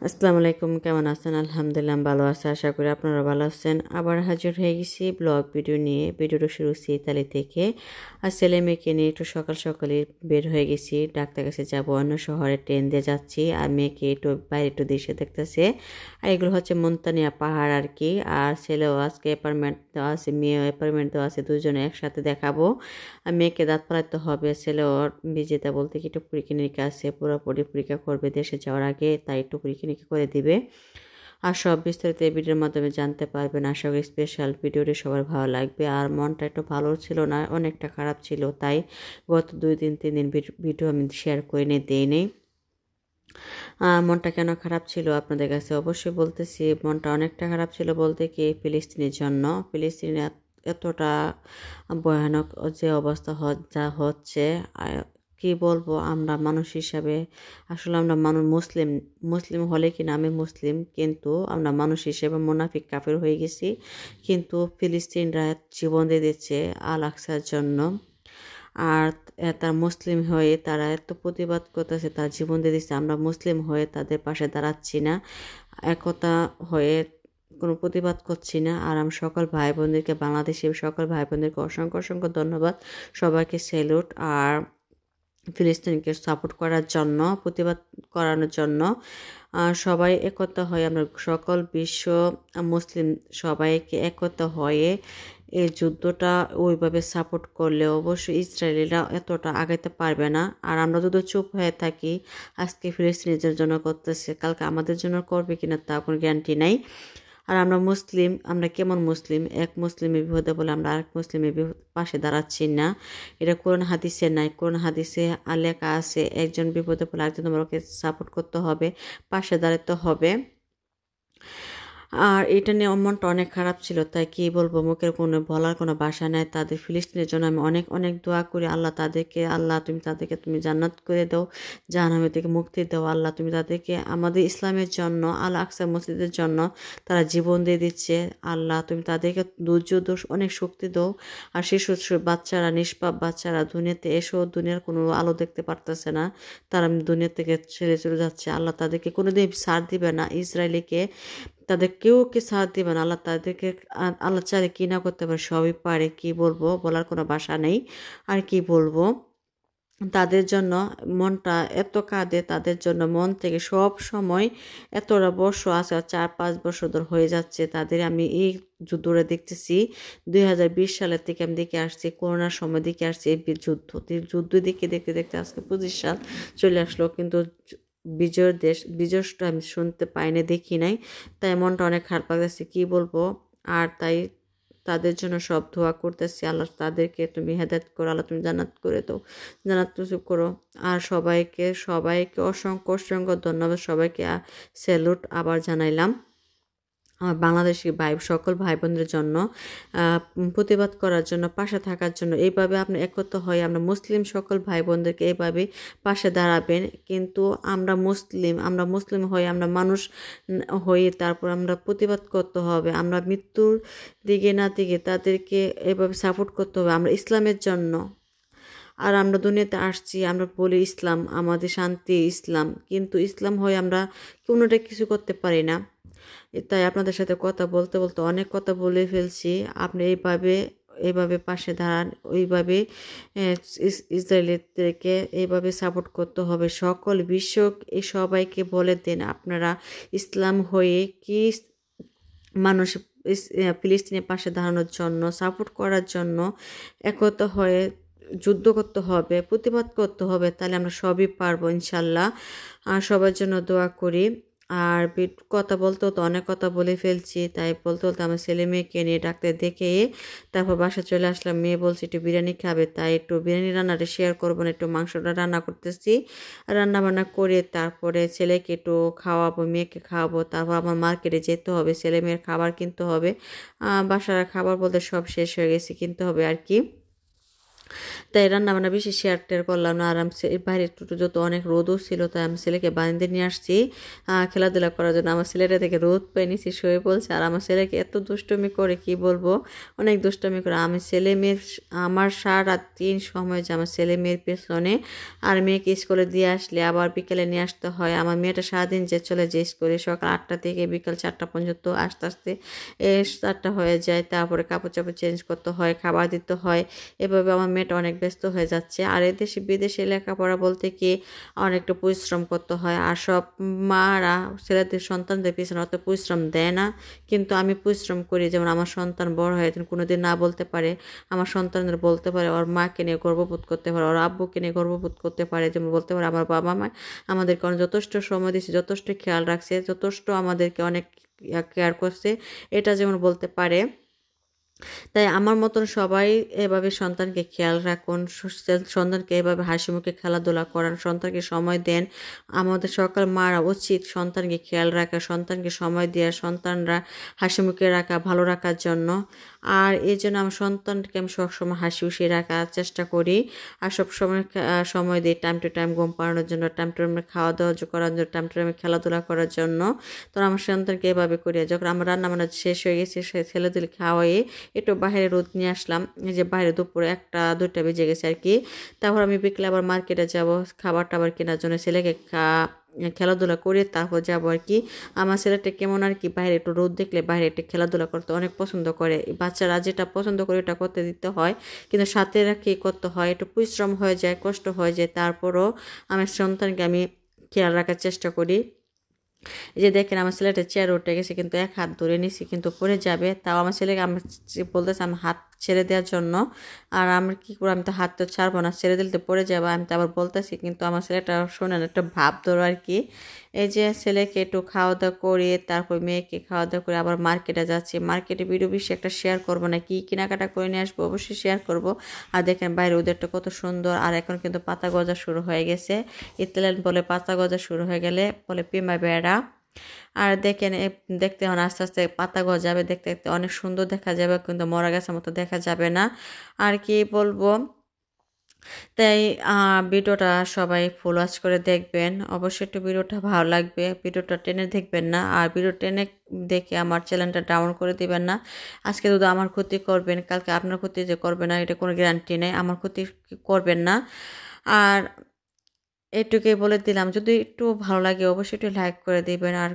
আসসালামু আলাইকুম, কেমন আছেন? আলহামদুলিল্লাহ আমি ভালো আছি, আশা করি আপনারা ভালো আছেন। আবার হাজির হয়ে গেছি ব্লগ ভিডিও নিয়ে। ভিডিওটা শুরু করছি ইতালি থেকে। আর ছেলে মেয়েকে নিয়ে একটু সকাল সকালে বের হয়ে গেছি, ডাক্তার কাছে যাবো, অন্য শহরে ট্রেন দিয়ে যাচ্ছি। আর মেয়েকে একটু বাইরে একটু দেশে দেখতেছে। আর এগুলো হচ্ছে মন্তানিয়া পাহাড় আর কি। আর ছেলেও আজকে অ্যাপার্টমেন্ট দেওয়া আছে, মেয়েও অ্যাপার্টমেন্ট দেওয়া আছে, দুজনে একসাথে দেখাবো। আর মেয়েকে দাঁত ফেলাতে হবে, ছেলেও বিজেতা বলতে কি একটু পরীক্ষা নিরীক্ষা আছে, পুরোপুরি পরীক্ষা করবে দেশে যাওয়ার আগে, তাই একটু পরীক্ষা নিরীক্ষা করে দিবে। আর সব বিস্তারিত এই ভিডিওর মাধ্যমে জানতে পারবেন। আশা করি স্পেশাল ভিডিওটি সবার ভালো লাগবে। আর মনটা একটু ভালো ছিল না, অনেকটা খারাপ ছিল, তাই গত 2 দিন 3 দিন ভিডিও আমি শেয়ার করে নিয়ে দিই নেই। মনটা কেন খারাপ ছিল আপনাদের কাছে অবশ্যই বলতেছি। মনটা অনেকটা খারাপ ছিল বলতে কি, ফিলিস্তিনের জন্য। ফিলিস্তিনে এতটা ভয়ানক যে অবস্থা যা হচ্ছে, কি বলবো, আমরা মানুষ হিসাবে আসলে আমরা মানুষ, মুসলিম মুসলিম হলে কিনা আমি মুসলিম, কিন্তু আমরা মানুষ হিসেবে মুনাফিক কাফের হয়ে গেছি। কিন্তু ফিলিস্তিনরা জীবন দিয়ে দিচ্ছে আল আকসার জন্য। আর তার মুসলিম হয়ে তারা এত প্রতিবাদ করতেছে, তার জীবন দিয়ে দিচ্ছে, আমরা মুসলিম হয়ে তাদের পাশে দাঁড়াচ্ছি না, একতা হয়ে কোনো প্রতিবাদ করছি না। আর আমি সকল ভাই বোনদেরকে, বাংলাদেশের সকল ভাই বোনদেরকে অসংখ্য অসংখ্য ধন্যবাদ, সবাইকে স্যালুট। আর ফিলিস্তিনকে সাপোর্ট করার জন্য, প্রতিবাদ করানোর জন্য সবাই একতা হয়ে, আমরা সকল বিশ্ব মুসলিম সবাইকে একতা হয়ে এই যুদ্ধটা ওইভাবে সাপোর্ট করলে অবশ্যই ইসরায়েলিরা এতটা আগাইতে পারবে না। আর আমরা যদি চুপ হয়ে থাকি, আজকে ফিলিস্তিনিদের জন্য করতেছে, কালকে আমাদের জন্য করবে কিনা তা কোনো গ্যারান্টি নাই। আর আমরা মুসলিম, আমরা কেমন মুসলিম, এক মুসলিমের বিপদে বলে আমরা আরেক মুসলিমের পাশে দাঁড়াচ্ছি না। এটা কোরআন হাদিসে নাই। কোরআন হাদিসে লেখা আছে, একজন বিপদে পড়লে আরেকজন তোমাকে সাপোর্ট করতে হবে, পাশে দাঁড়াতে হবে। আর এটা নিয়ে আমার মনটা অনেক খারাপ ছিল, তাই কি বলবো, মুখের কোনো বলার কোনো ভাষা নেই। তাদের ফিলিস্তিনের জন্য আমি অনেক অনেক দোয়া করি, আল্লাহ তাদেরকে, আল্লাহ তুমি তাদেরকে তুমি জান্নাত করে দাও, জাহান্নাম থেকে মুক্তি দাও। আল্লাহ তুমি তাদেরকে, আমাদের ইসলামের জন্য, আল আকসা মসজিদের জন্য তারা জীবন দিয়ে দিচ্ছে, আল্লাহ তুমি তাদেরকে ধৈর্য অনেক শক্তি দাও। আর শিশু বাচ্চারা, নিষ্পাপ বাচ্চারা দুনিয়াতে এসেও দুনিয়ার কোনো আলো দেখতে পারতেছে না, তারা দুনিয়া থেকে ছেড়ে চলে যাচ্ছে। আল্লাহ তাদেরকে কোনোদিন ছাড় দিবে না, ইসরায়েলিকে তাদের কেউ কি সাথ দিবে না। আল্লাহ তাদেরকে, আল্লাহ চাইলে কি না করতে পারে, সবই পারে। কি বলবো, বলার কোনো ভাষা নেই। আর কি বলবো, তাদের জন্য মনটা এত কাঁদে, তাদের জন্য মন থেকে সব সময়। এতটা বর্ষ আছে, 4-5 বছর ধরে হয়ে যাচ্ছে তাদের, আমি এই যুদ্ধটা দেখতেছি 2020 সালের থেকে আমি দেখে আসছি, করোনার সময় দেখে আসছি এই যুদ্ধ দেখে দেখতে দেখতে আজকে 25 সাল চলে আসলো, কিন্তু বিজয়ের দেশ, বিজয়টা আমি শুনতে পাইনি, দেখি নাই। তাই মনটা অনেক খারাপ লাগতেছে, কি বলবো। আর তাই তাদের জন্য সব দোয়া করতেছি, আল্লাহ তাদেরকে তুমি হেদায়েত করো, আল্লাহ তুমি জান্নাত করে দাও, জান্নাত নসিব করো। আর সবাইকে সবাইকে অসংখ্য অসংখ্য ধন্যবাদ, সবাইকে স্যালুট আবার জানাইলাম। আমার বাংলাদেশি সকল ভাই বোনদের জন্য প্রতিবাদ করার জন্য, পাশে থাকার জন্য, এইভাবে আপনি একত্র হয়ে আমরা মুসলিম সকল ভাই বোনদেরকে এইভাবে পাশে দাঁড়াবেন। কিন্তু আমরা মুসলিম হয়ে, আমরা মানুষ হয়ে তারপর আমরা প্রতিবাদ করতে হবে, আমরা মৃত্যুর দিকে না দিকে তাদেরকে এইভাবে সাপোর্ট করতে হবে, আমরা ইসলামের জন্য। আর আমরা দুনিয়াতে আসছি, আমরা বলি ইসলাম আমাদের শান্তি, ইসলাম, কিন্তু ইসলাম হয়ে আমরা কোনোটা কিছু করতে পারি না। তাই আপনাদের সাথে কথা বলতে বলতে অনেক কথা বলে ফেলছি। আপনি এইভাবে পাশে দাঁড়ান, ওইভাবে ইসরায়েলিদেরকে এইভাবে সাপোর্ট করতে হবে। সকল বিশ্ব এই সবাইকে বলে দেন, আপনারা ইসলাম হয়ে কি মানুষ ফিলিস্তিনের পাশে দাঁড়ানোর জন্য, সাপোর্ট করার জন্য একতা হয়ে যুদ্ধ করতে হবে, প্রতিবাদ করতে হবে, তাহলে আমরা সবই পারবো ইনশাল্লাহ। আর সবার জন্য দোয়া করি। আর কথা বলতে তো অনেক কথা বলে ফেলছি, তাই বলতে বলতে আমার ছেলে মেয়েকে নিয়ে ডাক্তার দেখে তারপর বাসা চলে আসলাম। মেয়ে বলছে একটু বিরিয়ানি খাবে, তাই একটু বিরিয়ানি রান্নাটা শেয়ার করবো না, একটু মাংসটা রান্না করতেছি। রান্না বান্না করে তারপরে ছেলেকে একটু খাওয়াবো, মেয়েকে খাওয়াবো, তারপর আমার মার্কেটে যেতে হবে, ছেলে মেয়ের খাবার কিনতে হবে। বাসার খাবার বলতে সব শেষ হয়ে গেছে, কিনতে হবে আর কি। তাই রান্না বান্না বেশি শেয়ার টেয়ার করলাম না। আর আমি বাইরে একটু যত অনেক রোদও ছিল, তাই আমি ছেলেকে বারিন্দে নিয়ে আসছি খেলাধুলা করার জন্য। আমার ছেলেটা থেকে রোদ পেয়ে নিছি, শুয়ে বলছে। আর আমার ছেলেকে এত দুষ্টমি করে কি বলবো, অনেক দুষ্টমি করে। আমি ছেলে মেয়ের আমার সারা দিন সময় যে আমার ছেলে মেয়ের পেছনে। আর মেয়েকে স্কুলে দিয়ে আসলে আবার বিকেলে নিয়ে আসতে হয়। আমার মেয়েটা সারাদিন যে চলে যায় স্কুলে, সকাল 8টা থেকে বিকাল 4টা পর্যন্ত, আস্তে আস্তে 7টা হয়ে যায়। তারপরে কাপড় চাপড় চেঞ্জ করতে হয়, খাবার দিতে হয়। এভাবে আমার মেয়েটা অনেক ব্যস্ত হয়ে যাচ্ছে। আর এদেশে বিদেশে লেখাপড়া বলতে কি অনেকটা পরিশ্রম করতে হয়। আর সব মারা ছেলেদের সন্তানদের পিছনে অত পরিশ্রম দেয় না, কিন্তু আমি পরিশ্রম করি। যেমন আমার সন্তান বড় হয় কোনোদিন না বলতে পারে, আমার সন্তানদের বলতে পারে, ওর মাকে নিয়ে গর্ববোধ করতে পারে, ওর আব্বুকে নিয়ে গর্ববোধ করতে পারে। যেমন বলতে পারে আমার বাবা মা আমাদেরকে অনেক যথেষ্ট সময় দিয়েছে, যথেষ্ট খেয়াল রাখছে, যথেষ্ট আমাদেরকে অনেক কেয়ার করছে, এটা যেমন বলতে পারে। তাই আমার মতন সবাই এভাবে সন্তানকে খেয়াল রাখুন, সন্তানকে এভাবে হাসি মুখে খেলাধুলা করান, সন্তানকে সময় দেন। আমাদের সকল মারা উচিত সন্তানকে খেয়াল রাখা, সন্তানকে সময় দেওয়া, সন্তানরা হাসি মুখে রাখা, ভালো রাখার জন্য। আর এই জন্য আমার সন্তানকে আমি সবসময় হাসি খুশি রাখার চেষ্টা করি। আর সবসময় সময় দিই টাইম টু টাইম ঘুম পাড়ানোর জন্য, টাইম টু টাইমে খাওয়া দাওয়া করার জন্য, টাইম টু টাইমে খেলাধুলা করার জন্য। তো আমার সন্তানকে এভাবে করি। যখন আমার রান্না বান্না শেষ হয়ে গেছে, সে ছেলেদের খাওয়াই একটু বাইরে রোদ নিয়ে আসলাম। এই যে বাইরে দুপুরে 1টা 2টা বেজে গেছে আর কি। তারপর আমি বিকেলে আবার মার্কেটে যাব খাবার টাবার কেনার জন্য, ছেলেকে খেলাধুলা করে তারপর যাবো আর কি। আমার ছেলেটা কেমন আর কি, বাইরে একটু রোদ দেখলে বাইরে একটু খেলাধুলা করতে অনেক পছন্দ করে। বাচ্চারা যেটা পছন্দ করে ওটা করতে দিতে হয়, কিন্তু সাথে রাখি করতে হয়, একটু পরিশ্রম হয়ে যায়, কষ্ট হয়ে যায়। তারপরও আমার সন্তানকে আমি খেয়াল রাখার চেষ্টা করি। এই যে দেখেন আমার ছেলেটা চেয়ার উঠে গেছে, কিন্তু এক হাত ধরে নিছি, কিন্তু পড়ে যাবে। তাও আমার ছেলেকে আমি বলতেছে আমার হাত ছেড়ে দেওয়ার জন্য। আর আমি কি করবো, আমি তো হাত তো ছাড়বো না, ছেড়ে দিলে তো পড়ে যাবো। আমি তো আবার বলতেছি, কিন্তু আমার ছেলেটা শোনে না, একটা ভাব ধরো আর কি। এই যে ছেলেকে একটু খাওয়া দাওয়া করে তারপর মেয়েকে খাওয়া দাওয়া করে আবার মার্কেটে যাচ্ছি। মার্কেটে ভিডিও বেশি একটা শেয়ার করবো না, কি কেনাকাটা করে নিয়ে আসবো অবশ্যই শেয়ার করব। আর দেখেন বাইরে ওদেরটা কত সুন্দর। আর এখন কিন্তু পাতা গজা শুরু হয়ে গেছে। ইতালিয়ান বলে পাতা গজা শুরু হয়ে গেলে বলে পিমা বেড়া। আর দেখেন দেখতে এখন আস্তে আস্তে পাতা গজাবে, দেখতে দেখতে অনেক সুন্দর দেখা যাবে, কিন্তু মরা গাছের মতো দেখা যাবে না। আর কি বলবো, তাই ভিডিওটা সবাই ফুল ওয়াচ করে দেখবেন। অবশ্যই একটু ভিডিওটা ভালো লাগবে, ভিডিওটা টেনে দেখবেন না। আর ভিডিও টেনে দেখে আমার চ্যানেলটা ডাউন করে দিবেন না। আজকে যদি আমার ক্ষতি করবেন, কালকে আপনার ক্ষতি যে করবে না এটা কোনো গ্যারান্টি নেই, আমার ক্ষতি করবেন না। আর এটুকুই বলে দিলাম, যদি একটু ভালো লাগে অবশ্যই একটু লাইক করে দিবেন। আর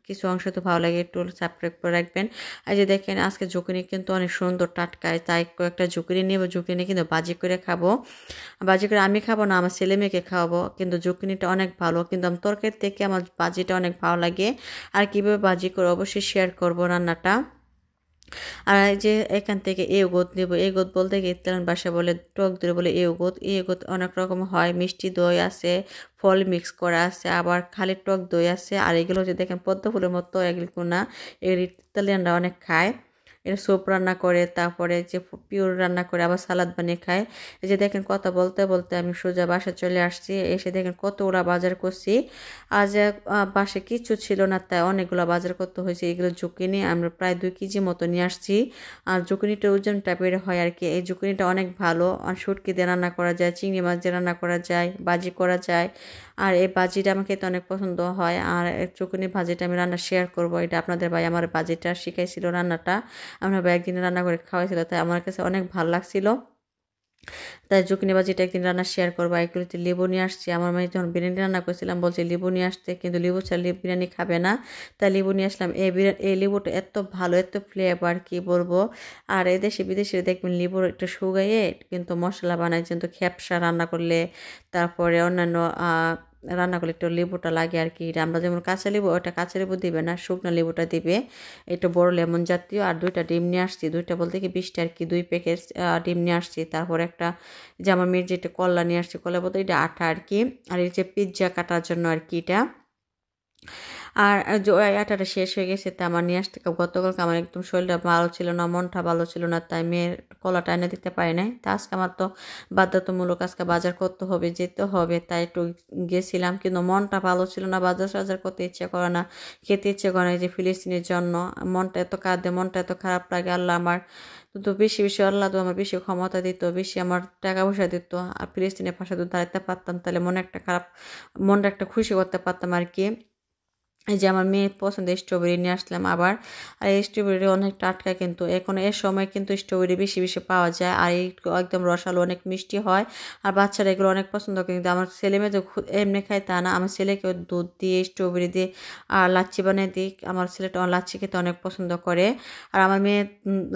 কিছু অংশ তো ভালো লাগে একটু সাবস্ক্রাইব করে রাখবেন। আর যে দেখেন আজকে ঝুঁকিনি কিন্তু অনেক সুন্দর টাটকায়, তাই কয়েকটা ঝুঁকিনি নেব, ঝুঁকিনি কিন্তু বাজি করে খাবো। বাজি করে আমি খাবো না, আমার ছেলে মেয়েকে খাওয়াবো। কিন্তু ঝুঁকিনিটা অনেক ভালো, কিন্তু আমার তরকারি থেকে আমার বাজিটা অনেক ভালো লাগে। আর কীভাবে বাজি করে অবশ্যই শেয়ার করবো রান্নাটা। আর এই যে এখান থেকে গোত নেব, গোত বলতে গিয়ে ইতালিয়ান ভাষা বলে টক দই বলে গোত। গোত অনেক রকম হয়, মিষ্টি দই আছে, ফল মিক্স করা আছে, আবার খালি টক দই আছে। আর এগুলো যে দেখেন পদ্ম ফুলের মতো, এগুলো না, এগুলো ইতালিয়ানরা অনেক খায়। এটা স্যুপ রান্না করে, তারপরে যে পিওর রান্না করে, আবার সালাদ বানিয়ে খায়। এই যে দেখেন কথা বলতে বলতে আমি সোজা বাসায় চলে আসছি। এসে দেখেন কতগুলা বাজার করছি। আজ বাসে কিছু ছিল না, তাই অনেকগুলো বাজার করতে হয়েছে। এগুলো ঝুঁকিনি আমরা প্রায় 2 কেজি মতো নিয়ে আসছি। আর ঝুঁকিনিটার ওজনটা বের হয় আর কি। এই ঝুঁকিনিটা অনেক ভালো, আর শুটকি দিয়ে রান্না করা যায়, চিংড়ি মাছ দিয়ে রান্না করা যায়, বাজি করা যায়। আর এই ভাজিটা আমার খেতে অনেক পছন্দ হয়। আর ঝুঁকিনি ভাজিটা আমি রান্না শেয়ার করব, এটা আপনাদের ভাই আমার ভাজিটা শিখাইছিল রান্নাটা। আমার ভাই একদিন রান্না করে খাওয়াইছিল, তাই আমার কাছে অনেক ভালো লাগছিল। তাই ঝুঁকিনি ভাজিটা একদিন রান্না শেয়ার করবো। এগুলোতে লেবু নিয়ে আসছি। আমার মেয়ে যখন বিরিয়ানি রান্না করছিলাম বলছে লেবু নিয়ে আসতে, কিন্তু লেবু ছাড়া বিরিয়ানি খাবে না, তাই লেবু নিয়ে আসলাম। এই লেবুটা এত ভালো, এত ফ্লেভার কি বলবো। আর এদেশে বিদেশে দেখবেন লেবুর একটু শুকাইয়ে কিন্তু মশলা বানায়, কিন্তু খেপসা রান্না করলে, তারপরে অন্যান্য রান্না করলে একটু লেবুটা লাগে আর কি। আমরা যেমন কাঁচা লেবু, ওটা কাঁচা লেবু দিবে না, শুকনো লেবুটা দিবে, একটু বড় লেমন জাতীয়। আর 2টা ডিম নিয়ে আসছি, 2টা বলতে কি 20টা আর কি, 2 প্যাকেট ডিম নিয়ে আসছি। তারপর একটা যে আমার মেয়ের যেটা কলা নিয়ে আসছি, কলা বলতে এটা আটা আর কি। আর এই যে পিৎজা কাটার জন্য আর কি এটা। আর যে ওই আটাটা শেষ হয়ে গেছে, তা আমার নিয়ে আসতে গতকালকে আমার একদম শরীরটা ভালো ছিল না, মনটা ভালো ছিল না, তাই মেয়ের কলাটা এনে দিতে পারি নাই। তা আজকে আমার তো বাধ্যতামূলক আজকে বাজার করতে হবে, যেতে হবে, তাই একটু গেছিলাম, কিন্তু মনটা ভালো ছিল না, বাজার সাজার করতে ইচ্ছে করে না, খেতে ইচ্ছে করে না। এই যে ফিলিস্তিনের জন্য মনটা এত কাঁদে, মনটা এত খারাপ লাগে। আল্লাহ আমার তো বেশি বেশি আল্লাহ তো আমার বেশি ক্ষমতা দিত, বেশি আমার টাকা পয়সা দিত, আর ফিলিস্তিনের পাশে তো দাঁড়াতে পারতাম, তাহলে মনটা একটা খুশি করতে পারতাম আর কি। এই যে আমার মেয়ের পছন্দের স্ট্রবেরি নিয়ে আসলাম আবার। আর এই স্ট্রবেরি অনেক টাটকা, কিন্তু এখন এর সময় কিন্তু স্ট্রবেরি বেশি বেশি পাওয়া যায়, আর এই একদম রসালো, অনেক মিষ্টি হয়, আর বাচ্চারা এগুলো অনেক পছন্দ করে। কিন্তু আমার ছেলে মেয়ে তো এমনি খায় তা না, আমার ছেলেকে দুধ দিয়ে স্ট্রবেরি দিয়ে আর লাচ্ছি বানিয়ে দিই। আমার ছেলেটা লাচ্ছি খেতে অনেক পছন্দ করে, আর আমার মেয়ে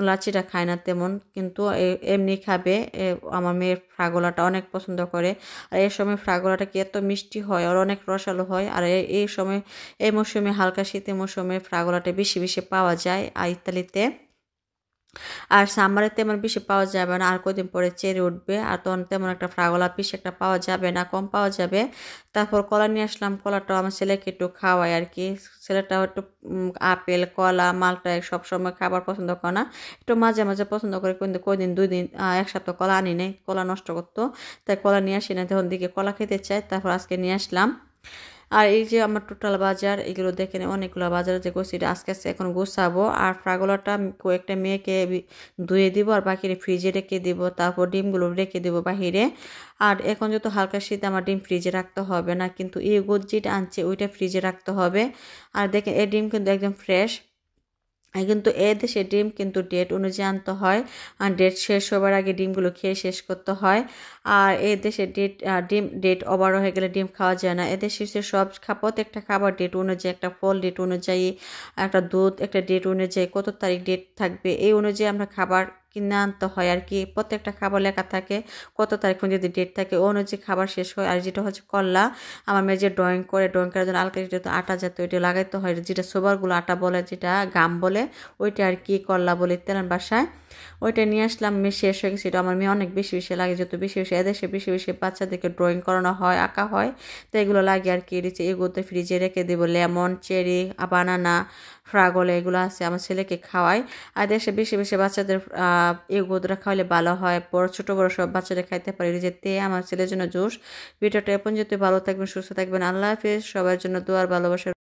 লাচ্ছিটা খায় না তেমন, কিন্তু এমনি খাবে। আমার মেয়ের ফ্রাগোলাটা অনেক পছন্দ করে, আর এই সময় ফ্রাগোলাটা কি এত মিষ্টি হয় আর অনেক রসালো হয়। আর এই সময় এই মৌসুমে, হালকা শীতের মৌসুমে ফ্রাগোলাটা বেশি বেশি পাওয়া যায় আর ইতালিতে। আর সামারে তেমন বেশি পাওয়া যাবে না, আর কদিন পরে চেরি উঠবে, আর তখন তেমন একটা ফ্রাগোলা বেশি একটা পাওয়া যাবে না, কম পাওয়া যাবে। তারপর কলা নিয়ে আসলাম, কলাটাও আমার ছেলেকে একটু খাওয়াই আর কি। ছেলেটাও একটু আপেল, কলা, মালটা সবসময় খাবার পছন্দ করে না, একটু মাঝে মাঝে পছন্দ করে, কিন্তু কদিন 2 দিন 1 সপ্তাহ কলা আনি নেই, কলা নষ্ট করতো, তাই কলা নিয়ে আসি না, তখন দিকে কলা খেতে চাই, তারপর আজকে নিয়ে আসলাম। আর এই যে আমার টোটাল বাজার, এগুলো দেখেন অনেকগুলো বাজার যে করছি, এটা আজকে আজকে এখন গোছাবো। আর ফ্রাগোলাটা কয়েকটা মেয়েকে ধুয়ে দিব, আর বাকিরে ফ্রিজে রেখে দিব, তারপর ডিমগুলো রেখে দিব বাহিরে। আর এখন যত হালকা শীত, আমার ডিম ফ্রিজে রাখতে হবে না, কিন্তু এই যেটা আনছে ওইটা ফ্রিজে রাখতে হবে। আর দেখেন এই ডিম কিন্তু একদম ফ্রেশ। কিন্তু এ দেশে ডিম কিন্তু ডেট অনুযায়ী আনতে হয়, আর ডেট শেষ হবার আগে ডিমগুলো খেয়ে শেষ করতে হয়। আর এ দেশে ডিম ডেট ওভার হয়ে গেলে ডিম খাওয়া যায় না। এদেশে সব প্রত্যেকটা খাবার ডেট অনুযায়ী, একটা ফল ডেট অনুযায়ী, একটা দুধ একটা ডেট অনুযায়ী, কত তারিখ ডেট থাকবে এই অনুযায়ী আমরা খাবার কিনে আনতে হয় আর কি। প্রত্যেকটা খাবার লেখা থাকে কত তারিখ যদি ডেট থাকে ও অনুযায়ী খাবার শেষ হয়। আর যেটা হচ্ছে কল্লা, আমার মেয়ে যে ড্রয়িং করার জন্য আলকা যেটা আটা জাতীয় ওইটা লাগাইতে হয়, যেটা সোবারগুলো আটা বলে, যেটা গাম বলে, ওইটা আর কি কল্লা বলে তেলেন বাসায়। ওইটা নিয়ে আসলাম, মেয়ে শেষ হয়ে গেছে। এটা আমার মেয়ে অনেক বেশি বেশি লাগে, যত বেশি বেশি এদেশে বেশি বেশি বাচ্চাদেরকে ড্রয়িং করানো হয়, আঁকা হয়, তো এগুলো লাগে আর কি। এগুলোতে ফ্রিজে রেখে দেবো, লেমন, চেরি, বানানা, ফ্রাগলে এগুলো আছে, আমার ছেলেকে খাওয়াই। আর দেশে বেশি বেশি বাচ্চাদের এগুলো খাওয়ালে ভালো হয়, বড় ছোটো বড়ো সব বাচ্চারা খাইতে পারে। যেতে আমার ছেলের জন্য জুস। ভিডিওটা এখন যেতে ভালো থাকবেন, সুস্থ থাকবেন, আল্লাহ হাফিজ। সবার জন্য দোয়ার ভালোবাসা।